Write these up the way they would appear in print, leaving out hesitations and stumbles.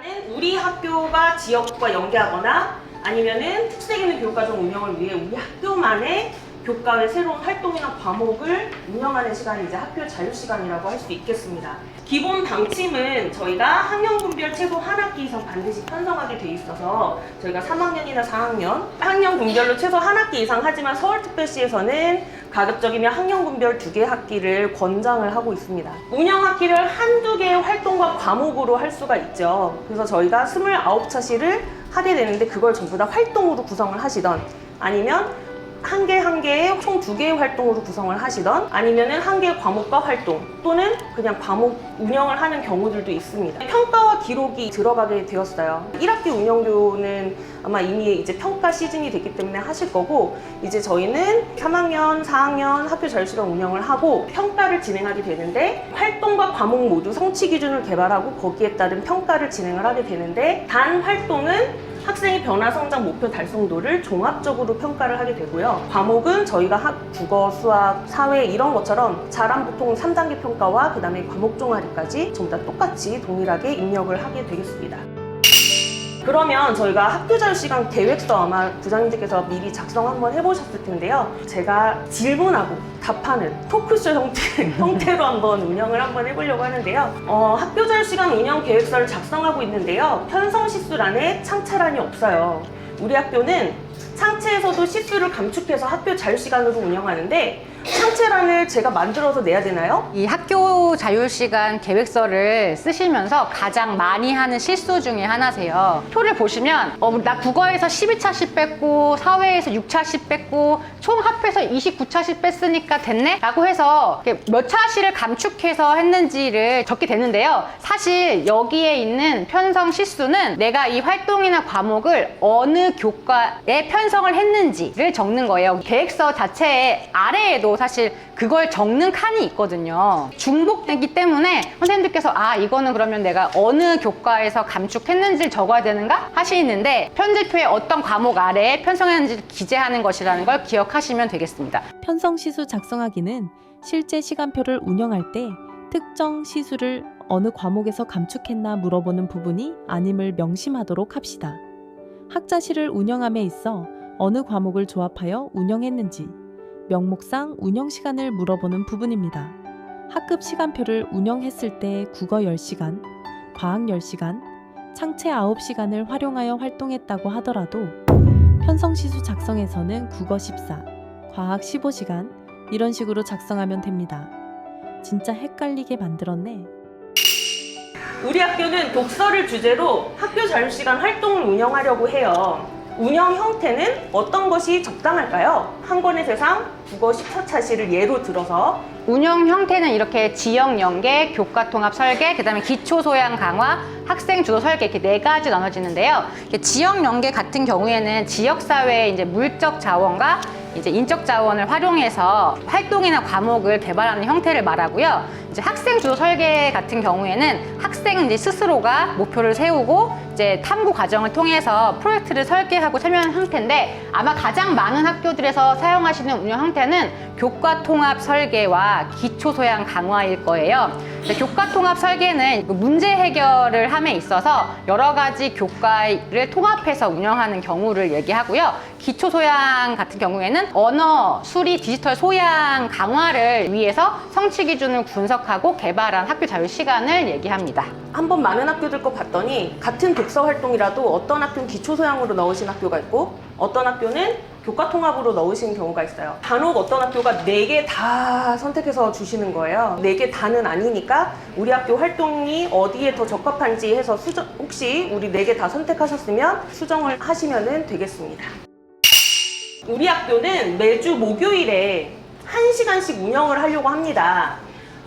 일단은 우리 학교가 지역과 연계하거나 아니면은 특색 있는 교육과정 운영을 위해 우리 학교만의 교과의 새로운 활동이나 과목을 운영하는 시간이 이제 학교 자유시간이라고 할 수 있겠습니다. 기본 방침은 저희가 학년분별 최소 한 학기 이상 반드시 편성하게 돼 있어서 저희가 3학년이나 4학년, 학년 분별로 최소 한 학기 이상 하지만 서울특별시에서는 가급적이면 학년분별 2개 학기를 권장을 하고 있습니다. 운영 학기를 한두 개의 활동과 과목으로 할 수가 있죠. 그래서 저희가 29차시를 하게 되는데 그걸 전부 다 활동으로 구성을 하시던 아니면 한 개의 총 2개의 활동으로 구성을 하시던 아니면은 한 개의 과목과 활동 또는 그냥 과목 운영을 하는 경우들도 있습니다. 평가와 기록이 들어가게 되었어요. 1학기 운영료는 아마 이미 이제 평가 시즌이 됐기 때문에 하실 거고 이제 저희는 3학년, 4학년 학교 자유시간 운영을 하고 평가를 진행하게 되는데 활동과 과목 모두 성취 기준을 개발하고 거기에 따른 평가를 진행을 하게 되는데 단 활동은 학생의 변화, 성장, 목표 달성도를 종합적으로 평가를 하게 되고요. 과목은 저희가 국어, 수학, 사회 이런 것처럼 자랑 보통 3단계 평가와 그 다음에 과목 종합까지 전부 다 똑같이 동일하게 입력을 하게 되겠습니다. 그러면 저희가 학교자유시간 계획서 아마 부장님들께서 미리 작성 한번 해보셨을 텐데요. 제가 질문하고 답하는 토크쇼 형태로 한번 운영을 한번 해보려고 하는데요. 학교자유시간 운영 계획서를 작성하고 있는데요. 편성시수란에 창체란이 없어요. 우리 학교는 창체에서도 시수를 감축해서 학교 자유시간으로 운영하는데 창체란을 제가 만들어서 내야 되나요? 이 학교 자유시간 계획서를 쓰시면서 가장 많이 하는 실수 중에 하나세요. 표를 보시면 나 국어에서 12차씩 뺐고 사회에서 6차씩 뺐고 총 합해서 29차씩 뺐으니까 됐네? 라고 해서 몇 차씩을 감축해서 했는지를 적게 되는데요. 사실 여기에 있는 편성 실수는 내가 이 활동이나 과목을 어느 교과에 편성을 했는지를 적는 거예요. 계획서 자체의 아래에도 사실 그걸 적는 칸이 있거든요. 중복되기 때문에 선생님들께서 이거는 그러면 내가 어느 교과에서 감축했는지를 적어야 되는가 하시는데 편집표에 어떤 과목 아래에 편성했는지를 기재하는 것이라는 걸 기억하시면 되겠습니다. 편성 시수 작성하기는 실제 시간표를 운영할 때 특정 시수를 어느 과목에서 감축했나 물어보는 부분이 아님을 명심하도록 합시다. 학자실을 운영함에 있어 어느 과목을 조합하여 운영했는지 명목상 운영 시간을 물어보는 부분입니다. 학급 시간표를 운영했을 때 국어 10시간, 과학 10시간, 창체 9시간을 활용하여 활동했다고 하더라도 편성시수 작성에서는 국어 14, 과학 15시간 이런 식으로 작성하면 됩니다. 진짜 헷갈리게 만들었네. 우리 학교는 독서를 주제로 학교 자유시간 활동을 운영하려고 해요. 운영 형태는 어떤 것이 적당할까요? 한 권의 세상 국어 14차시를 예로 들어서 운영 형태는 이렇게 지역 연계, 교과 통합 설계, 그 다음에 기초 소양 강화, 학생 주도 설계 이렇게 4가지 나눠지는데요. 지역 연계 같은 경우에는 지역사회의 이제 물적 자원과 이제 인적 자원을 활용해서 활동이나 과목을 개발하는 형태를 말하고요. 이제 학생 주도 설계 같은 경우에는 학생은 이제 스스로가 목표를 세우고 이제 탐구 과정을 통해서 프로젝트를 설계하고 참여하는 형태인데 아마 가장 많은 학교들에서 사용하시는 운영 형태는 교과 통합 설계와 기초 소양 강화일 거예요. 교과 통합 설계는 문제 해결을 함에 있어서 여러 가지 교과를 통합해서 운영하는 경우를 얘기하고요. 기초 소양 같은 경우에는 언어, 수리, 디지털 소양 강화를 위해서 성취 기준을 분석하고 개발한 학교 자유 시간을 얘기합니다. 한번 많은 학교들 거 봤더니 같은 독서 활동이라도 어떤 학교는 기초 소양으로 넣으신 학교가 있고 어떤 학교는 교과 통합으로 넣으신 경우가 있어요. 간혹 어떤 학교가 4개 다 선택해서 주시는 거예요. 4개 다는 아니니까 우리 학교 활동이 어디에 더 적합한지 해서 혹시 우리 4개 다 선택하셨으면 수정을 하시면 되겠습니다. 우리 학교는 매주 목요일에 1시간씩 운영을 하려고 합니다.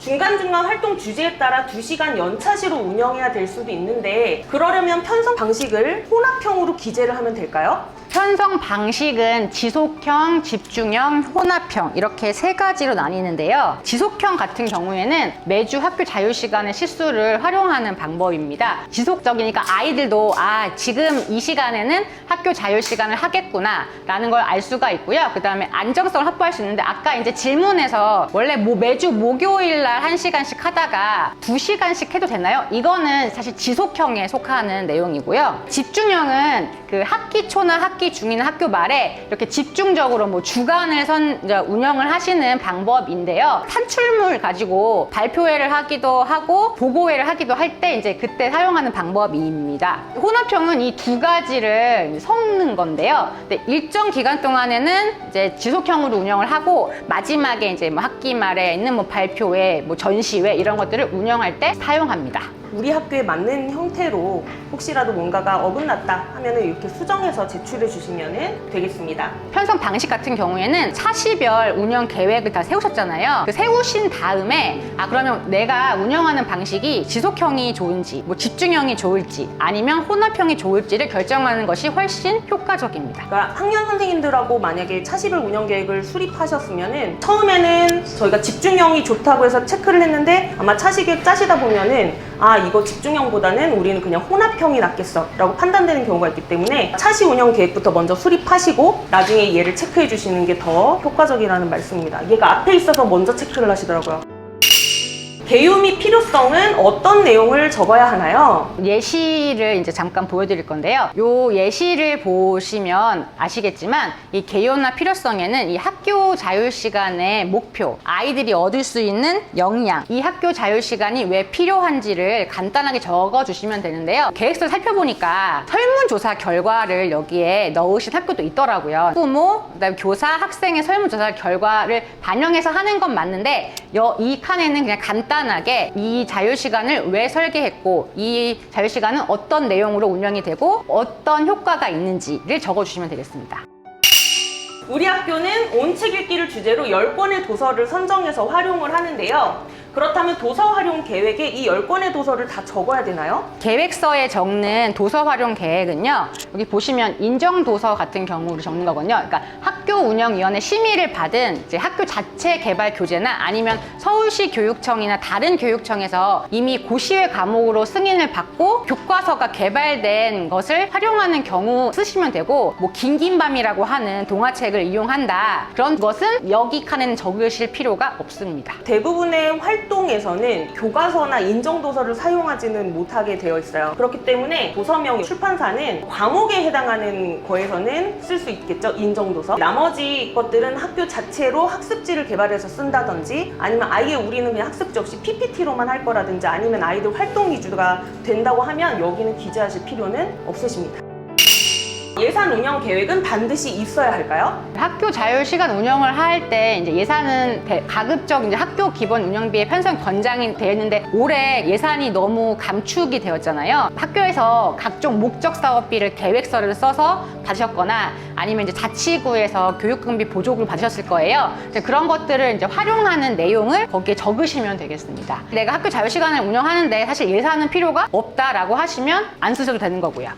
중간중간 활동 주제에 따라 2시간 연차시로 운영해야 될 수도 있는데 그러려면 편성 방식을 혼합형으로 기재를 하면 될까요? 편성 방식은 지속형, 집중형, 혼합형 이렇게 세 가지로 나뉘는데요. 지속형 같은 경우에는 매주 학교 자유시간의 시수를 활용하는 방법입니다. 지속적이니까 아이들도 지금 이 시간에는 학교 자유시간을 하겠구나 라는 걸 알 수가 있고요. 그 다음에 안정성을 확보할 수 있는데 아까 이제 질문에서 원래 매주 목요일 날 1시간씩 하다가 2시간씩 해도 되나요? 이거는 사실 지속형에 속하는 내용이고요. 집중형은 그 학기 초나 학기 중이나 학교 말에 이렇게 집중적으로 뭐 주간을 운영을 하시는 방법인데요. 산출물 가지고 발표회를 하기도 하고 보고회를 하기도 할 때 이제 그때 사용하는 방법입니다. 혼합형은 이 두 가지를 섞는 건데요. 근데 일정 기간 동안에는 이제 지속형으로 운영을 하고 마지막에 이제 뭐 학기 말에 있는 뭐 발표회, 뭐 전시회 이런 것들을 운영할 때 사용합니다. 우리 학교에 맞는 형태로 혹시라도 뭔가가 어긋났다 하면은 이렇게 수정해서 제출해 주시면 되겠습니다. 편성 방식 같은 경우에는 차시별 운영 계획을 다 세우셨잖아요. 그 세우신 다음에 그러면 내가 운영하는 방식이 지속형이 좋은지 뭐 집중형이 좋을지 아니면 혼합형이 좋을지를 결정하는 것이 훨씬 효과적입니다. 그러니까 학년 선생님들하고 만약에 차시별 운영 계획을 수립하셨으면은 처음에는 저희가 집중형이 좋다고 해서 체크를 했는데 아마 차시계획 짜시다 보면은 이거 집중형보다는 우리는 그냥 혼합형이 낫겠어 라고 판단되는 경우가 있기 때문에 차시 운영 계획부터 먼저 수립하시고 나중에 얘를 체크해 주시는 게 더 효과적이라는 말씀입니다. 얘가 앞에 있어서 먼저 체크를 하시더라고요. 개요 및 필요성은 어떤 내용을 적어야 하나요? 예시를 이제 잠깐 보여드릴 건데요. 요 예시를 보시면 아시겠지만 이 개요나 필요성에는 이 학교 자율시간의 목표, 아이들이 얻을 수 있는 역량, 이 학교 자율시간이 왜 필요한지를 간단하게 적어주시면 되는데요. 계획서를 살펴보니까 설문조사 결과를 여기에 넣으신 학교도 있더라고요. 부모, 그다음에 교사, 학생의 설문조사 결과를 반영해서 하는 건 맞는데 이 칸에는 그냥 간단하게 이 자유시간을 왜 설계했고 이 자유시간은 어떤 내용으로 운영이 되고 어떤 효과가 있는지를 적어주시면 되겠습니다. 우리 학교는 온책 읽기를 주제로 10권의 도서를 선정해서 활용을 하는데요. 그렇다면 도서 활용 계획에 이 10권의 도서를 다 적어야 되나요? 계획서에 적는 도서 활용 계획은요. 여기 보시면 인정 도서 같은 경우를 적는 거거든요. 그러니까 학교 운영위원회 심의를 받은 이제 학교 자체 개발 교재나 아니면 서울시 교육청이나 다른 교육청에서 이미 고시회 과목으로 승인을 받고 교과서가 개발된 것을 활용하는 경우 쓰시면 되고 뭐 긴긴밤이라고 하는 동화책을 이용한다. 그런 것은 여기 칸에는 적으실 필요가 없습니다. 대부분의 활동에서는 교과서나 인정도서를 사용하지는 못하게 되어 있어요. 그렇기 때문에 도서명 출판사는 과목에 해당하는 거에서는 쓸 수 있겠죠. 인정도서. 나머지 것들은 학교 자체로 학습지를 개발해서 쓴다든지 아니면 아예 우리는 그냥 학습지 없이 PPT로만 할 거라든지 아니면 아이들 활동 위주가 된다고 하면 여기는 기재하실 필요는 없으십니다. 예산 운영 계획은 반드시 있어야 할까요? 학교 자율시간 운영을 할 때 이제 예산은 가급적 이제 학교 기본 운영비의 편성 권장이 되어 있는데 올해 예산이 너무 감축이 되었잖아요. 학교에서 각종 목적 사업비를 계획서를 써서 받으셨거나 아니면 이제 자치구에서 교육경비 보조금을 받으셨을 거예요. 그런 것들을 이제 활용하는 내용을 거기에 적으시면 되겠습니다. 내가 학교 자율시간을 운영하는데 사실 예산은 필요가 없다라고 하시면 안 쓰셔도 되는 거고요.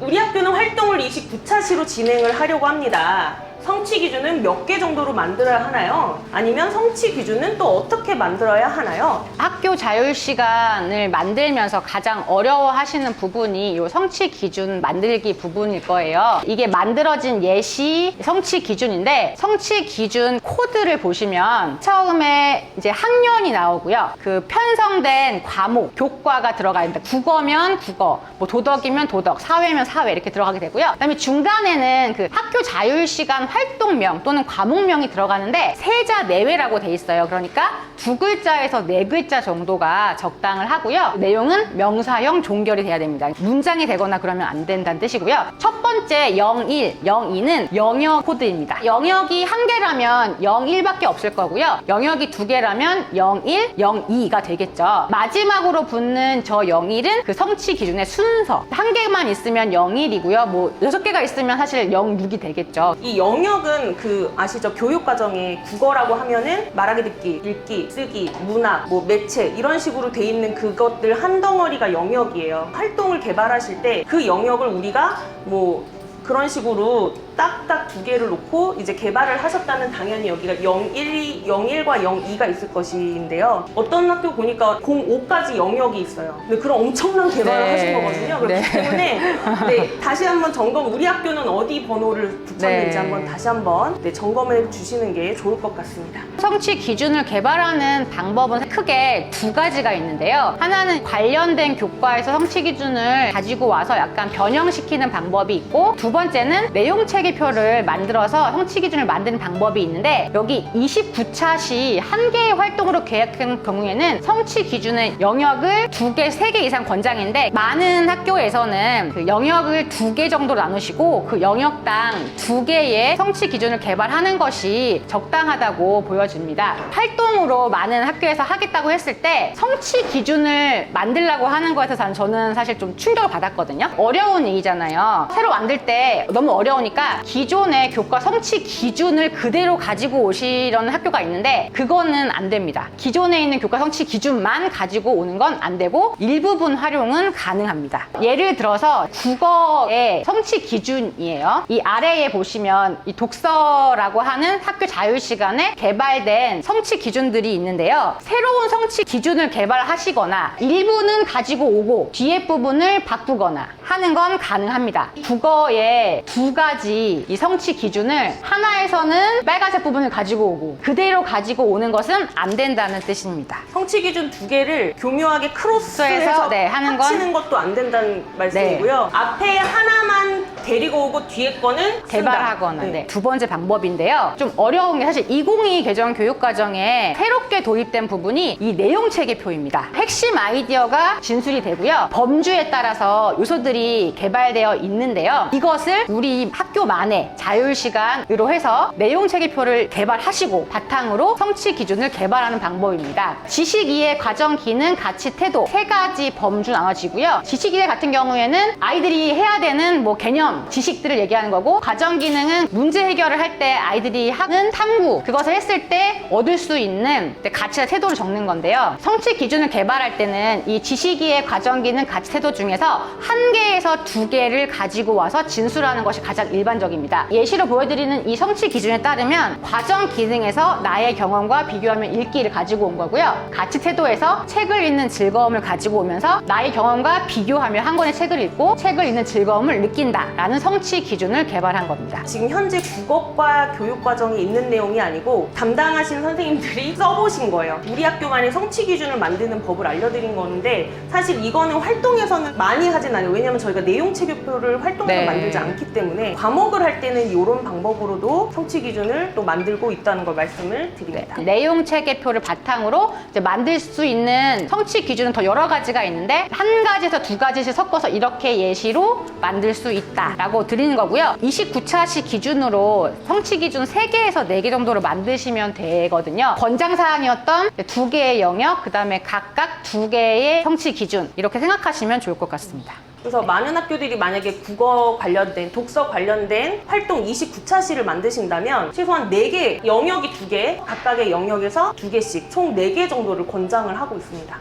우리 학교는 활동을 29차시로 진행을 하려고 합니다. 성취 기준은 몇 개 정도로 만들어야 하나요? 아니면 성취 기준은 또 어떻게 만들어야 하나요? 학교 자율시간을 만들면서 가장 어려워하시는 부분이 이 성취 기준 만들기 부분일 거예요. 이게 만들어진 예시 성취 기준인데 성취 기준 코드를 보시면 처음에 이제 학년이 나오고요. 그 편성된 과목, 교과가 들어가 있는데 국어면 국어, 뭐 도덕이면 도덕, 사회면 사회 이렇게 들어가게 되고요. 그다음에 중간에는 그 학교 자율시간 활동명 또는 과목명이 들어가는데 세자 내외라고 돼 있어요. 그러니까 2글자에서 4글자 정도가 적당을 하고요. 내용은 명사형 종결이 돼야 됩니다. 문장이 되거나 그러면 안 된다는 뜻이고요. 첫 번째 01, 02는 영역 코드입니다. 영역이 1개라면 01밖에 없을 거고요. 영역이 2개라면 01, 02가 되겠죠. 마지막으로 붙는 저 01은 그 성취 기준의 순서. 1개만 있으면 01이고요. 뭐 6개가 있으면 사실 06이 되겠죠. 이 영역은 그 아시죠? 교육과정에 국어라고 하면은 말하기 듣기, 읽기, 쓰기, 문학, 뭐 매체 이런 식으로 돼 있는 그것들 한 덩어리가 영역이에요. 활동을 개발하실 때 그 영역을 우리가 뭐 그런 식으로 딱딱 두 개를 놓고 이제 개발을 하셨다면 당연히 여기가 01과 02가 있을 것인데요. 어떤 학교 보니까 05까지 영역이 있어요. 근데 그런 엄청난 개발을 네. 하신 거거든요. 그렇기 네. 때문에 네, 다시 한번 점검, 우리 학교는 어디 번호를 붙였는지 네. 한번 다시 한번 네, 점검해 주시는 게 좋을 것 같습니다. 성취 기준을 개발하는 방법은 크게 두 가지가 있는데요. 하나는 관련된 교과에서 성취 기준을 가지고 와서 약간 변형시키는 방법이 있고, 두 번째는 내용 체계표를 만들어서 성취 기준을 만드는 방법이 있는데, 여기 29차 시 한 개의 활동으로 계획한 경우에는 성취 기준의 영역을 2개, 3개 이상 권장인데, 많은 학교에서는 그 영역을 2개 정도로 나누시고 그 영역당 2개의 성취 기준을 개발하는 것이 적당하다고 보여집니다. 활동으로 많은 학교에서 하겠다고 했을 때 성취 기준을 만들려고 하는 거에 대해서 저는 사실 좀 충격을 받았거든요. 어려운 얘기잖아요. 새로 만들 때 너무 어려우니까 기존의 교과 성취 기준을 그대로 가지고 오시려는 학교가 있는데, 그거는 안 됩니다. 기존에 있는 교과 성취 기준만 가지고 오는 건 안 되고 일부분 활용은 가능합니다. 예를 들어서 국어의 성취 기준이에요. 이 아래에 보시면 이 독서라고 하는 학교 자유시간에 개발된 성취 기준들이 있는데요. 새로운 성취 기준을 개발하시거나 일부는 가지고 오고 뒤에 부분을 바꾸거나 하는 건 가능합니다. 국어의 2가지 이 성취 기준을 하나에서는 빨간색 부분을 가지고 오고 그대로 가지고 오는 것은 안 된다는 뜻입니다. 성취 기준 2개를 교묘하게 크로스해서 네, 하는 건 합치는 것도 안 된다는 말씀이고요. 앞에 하나만 데리고 오고 뒤에 거는 개발하거나. 쓴다. 네. 두 번째 방법인데요. 좀 어려운 게 사실 2022 개정 교육과정에 새롭게 도입된 부분이 이 내용 체계표입니다. 핵심 아이디어가 진술이 되고요. 범주에 따라서 요소들이 개발되어 있는데요. 이것을 우리 학교만의 자율시간으로 해서 내용 체계표를 개발하시고 바탕으로 성취 기준을 개발하는 방법입니다. 지식 이해, 과정, 기능, 가치, 태도 3가지 범주 나눠지고요. 지식 이해 같은 경우에는 아이들이 해야 되는 뭐 개념, 지식들을 얘기하는 거고, 과정 기능은 문제 해결을 할 때 아이들이 하는 탐구, 그것을 했을 때 얻을 수 있는 가치와 태도를 적는 건데요. 성취 기준을 개발할 때는 이 지식 이해, 과정 기능, 가치, 태도 중에서 1개에서 2개를 가지고 와서 진술하는 것이 가장 일반적입니다. 예시로 보여드리는 이 성취 기준에 따르면 과정 기능에서 나의 경험과 비교하면 읽기를 가지고 온 거고요. 가치 태도에서 책을 읽는 즐거움을 가지고 오면서 나의 경험과 비교하며 한 권의 책을 읽고 책을 읽는 즐거움을 느낀다라는 성취 기준을 개발한 겁니다. 지금 현재 국어과 교육과정에 있는 내용이 아니고 담당하신 선생님들이 써보신 거예요. 우리 학교만의 성취 기준을 만드는 법을 알려드린 거는데, 사실 이거는 활동에서는 많이 하진 않아요. 왜냐면 저희가 내용 체계표를 활동에서 네. 만들지 않기 때문에 과목을 할 때는 이런 방법으로도 성취 기준을 또 만들고 있다는 걸 말씀을 드립니다. 네. 내용 체계표를 바탕으로 이제 만들 수 있는 성취 기준은 더 여러 가지가 있는데, 1가지에서 2가지씩 섞어서 이렇게 예시로 만들 수 있다라고 드리는 거고요. 29차시 기준으로 성취 기준 3개에서 4개 정도로 만드시면 되거든요. 권장사항이었던 2개의 영역, 그 다음에 각각 2개의 성취 기준, 이렇게 생각하시면 좋을 것 같습니다. 그래서 많은 학교들이 만약에 국어 관련된, 독서 관련된 활동 29차시를 만드신다면 최소한 4개, 영역이 2개, 각각의 영역에서 2개씩 총 4개 정도를 권장을 하고 있습니다.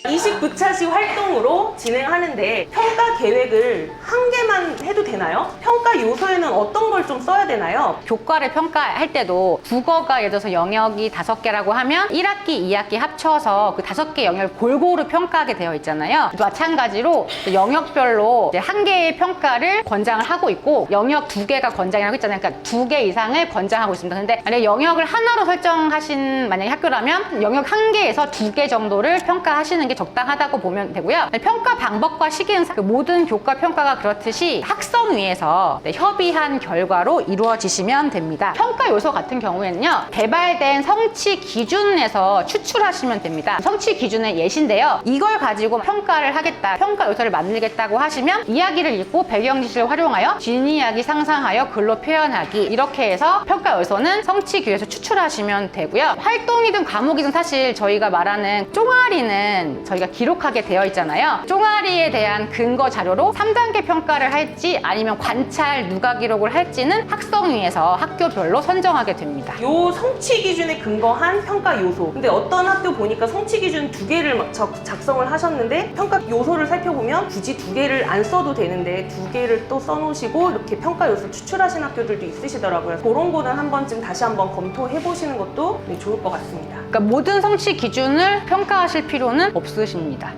29차시 활동으로 진행하는데 평가 계획을 1개만 해도 되나요? 평가 요소에는 어떤 걸 좀 써야 되나요? 교과를 평가할 때도 국어가 예를 들어서 영역이 5개라고 하면 1학기, 2학기 합쳐서 그 5개 영역을 골고루 평가하게 되어 있잖아요. 마찬가지로 영역별로 이제 1개의 평가를 권장을 하고 있고, 영역 2개가 권장이라고 했잖아요. 그러니까 2개 이상을 권장하고 있습니다. 근데 만약에 영역을 하나로 설정하신 만약에 학교라면 영역 1개에서 2개 정도를 평가하시는 게 적당하다고 보면 되고요. 평가 방법과 시기는 모든 교과 평가가 그렇듯이 학성위에서 협의한 결과로 이루어지시면 됩니다. 평가 요소 같은 경우에는요, 개발된 성취 기준에서 추출하시면 됩니다. 성취 기준의 예시인데요. 이걸 가지고 평가를 하겠다, 평가 요소를 만들겠다고 하시면 이야기를 읽고 배경 지식을 활용하여 진 이야기 상상하여 글로 표현하기, 이렇게 해서 평가 요소는 성취 기준에서 추출하시면 되고요. 활동이든 과목이든 사실 저희가 말하는 쫑아리는 저희가 기록하게 되어 있잖아요. 쫑아리에 대한 근거 자료로 3단계 평가를 할지 아니면 관찰 잘 누가 기록을 할지는 학성위에서 학교별로 선정하게 됩니다. 요 성취 기준에 근거한 평가 요소. 근데 어떤 학교 보니까 성취 기준 2개를 막 작성을 하셨는데 평가 요소를 살펴보면 굳이 2개를 안 써도 되는데 2개를 또 써놓으시고 이렇게 평가 요소를 추출하신 학교들도 있으시더라고요. 그런 거는 한 번쯤 다시 한번 검토해 보시는 것도 좋을 것 같습니다. 그러니까 모든 성취 기준을 평가하실 필요는 없으십니다.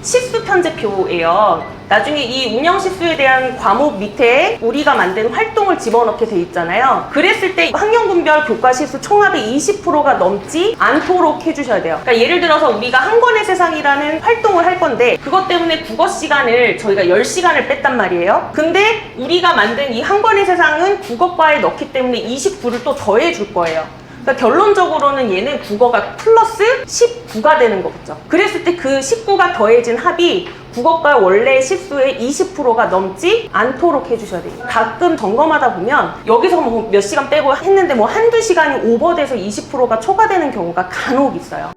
시수 편제표예요. 나중에 이 운영 시수에 대한 과목 밑에 우리가 만든 활동을 집어넣게 돼 있잖아요. 그랬을 때 학년군별 교과 시수 총합의 20%가 넘지 않도록 해주셔야 돼요. 그러니까 예를 들어서 우리가 한 권의 세상이라는 활동을 할 건데 그것 때문에 국어 시간을 저희가 10시간을 뺐단 말이에요. 근데 우리가 만든 이 한 권의 세상은 국어과에 넣기 때문에 29를 또 더해 줄 거예요. 그러니까 결론적으로는 얘는 국어가 플러스 19가 되는 거겠죠. 그랬을 때 그 19가 더해진 합이 국어과 원래 시수의 20%가 넘지 않도록 해주셔야 돼요. 가끔 점검하다 보면 여기서 뭐 몇 시간 빼고 했는데 뭐 한두 시간이 오버돼서 20%가 초과되는 경우가 간혹 있어요.